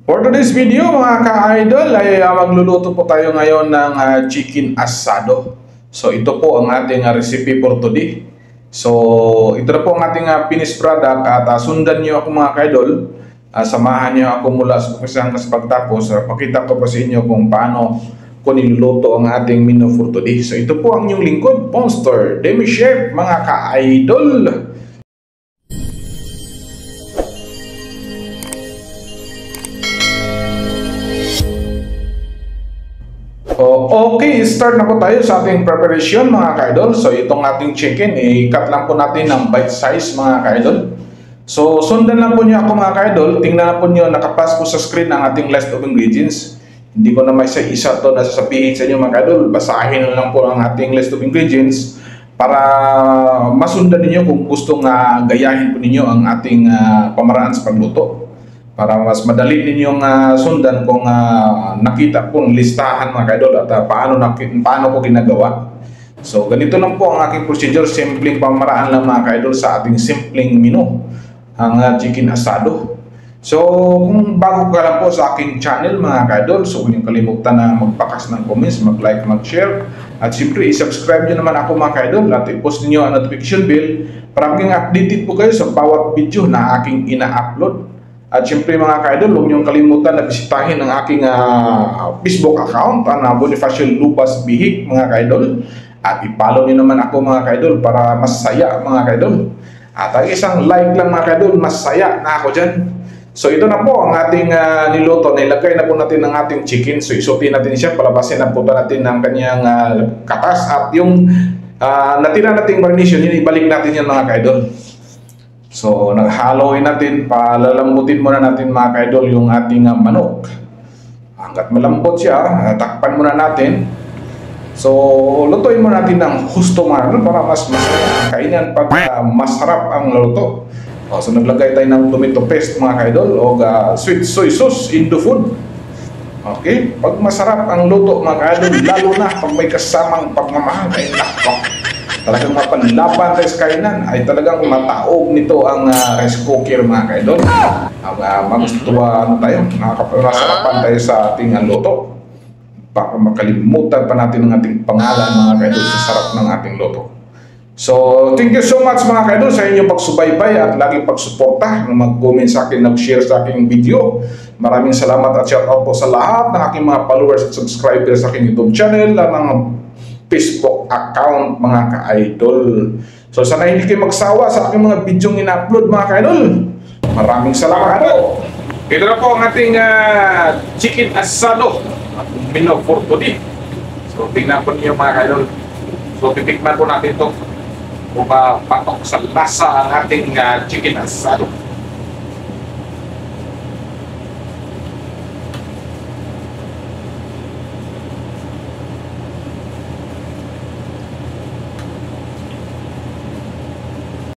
For today's video mga ka-idol ay magluluto po tayo ngayon ng chicken asado. So ito po ang ating recipe for today. So ito na po ang ating finished product at sundan niyo ako mga ka-idol. Samahan niyo ako mula sa umpisa hanggang sa pagtapos. Pakita ko po sa inyo kung paano ko niluluto ang ating menu for today. So ito po ang inyong lingkod, Monster Demi Chef mga ka-idol. Okay, start na po tayo sa ating preparation mga ka-idol. So itong ating chicken, i-cut lang po natin ng bite size mga ka-idol. So sundan lang po niyo ako mga ka-idol. Tingnan na po niyo, nakapas po sa screen ang ating list of ingredients. Hindi ko na may isa to na sasabihin sa inyo mga ka-idol. Basahin na lang po ang ating list of ingredients para masundan niyo kung gustong gayahin po ninyo ang ating pamaraan sa pagluto. Para mas madali ninyong sundan kung nakita pong listahan mga ka-idol at paano ko ginagawa. So ganito lang po ang aking procedure, simpleng pamaraan lang mga ka-idol sa ating simpleng menu, ang chicken asado. So kung bago ka lang po sa aking channel mga ka-idol, so huwag niyong kalimutan na magpakas ng comments, mag-like, mag-share, at siyempre i-subscribe nyo naman ako mga ka-idol at i-post niyo ang notification bell para maging updated po kayo sa bawat video na aking ina-upload. At syempre mga ka-idol, huwag niyong kalimutan na bisitahin ang aking Facebook account, Bonifacio Lubas Bihik mga ka-idol. At i-follow niyo naman ako mga ka-idol para masaya mga ka-idol. At ang isang like lang mga ka-idol, masaya na ako dyan. So ito na po ang ating niluto. Nilagay na po natin ang ating chicken. So isutin natin siya, palabasin na po natin ang kanyang katas. At yung natira nating marination, yun ibalik natin yan mga ka-idol. So, naghaloin natin, palalambutin muna natin mga ka-idol yung ating manok. Hanggat malambot siya, takpan muna natin. So, lutuin muna natin ng husto mga ka-idol para mas masarap ang kainan pag masarap ang luto. So, naglagay tayo ng tomato paste mga ka-idol o sweet soy sauce in the food. Okay? Pag masarap ang luto mga ka-idol, lalo na pag may kasamang pagmamahal, ay nakpak. Talagang mapanlaban tayo sa kainan ay talagang mataog nito ang rice cooker mga ka-idol. Magustuhan tayo, nakakapasarapan tayo sa ating luto. Baka makalimutan pa natin ang ating pangalan mga ka-idol sa sarap ng ating luto. So, thank you so much mga ka-idol sa inyong pagsubaybay at laging pagsuporta, mag-comment sa akin, nag-share sa aking video. Maraming salamat at shout out po sa lahat ng aking mga followers at subscribers sa aking YouTube channel at ng Facebook account mga ka-idol. So sana hindi kayo magsawa sa aking mga bidyong ina-upload mga ka-idol. Maraming salamat po. Ito na po ang ating chicken asado menu for today. So tingnan po niyo mga ka-idol. So titikman po natin ito kung patok sa lasa ang ating chicken asado.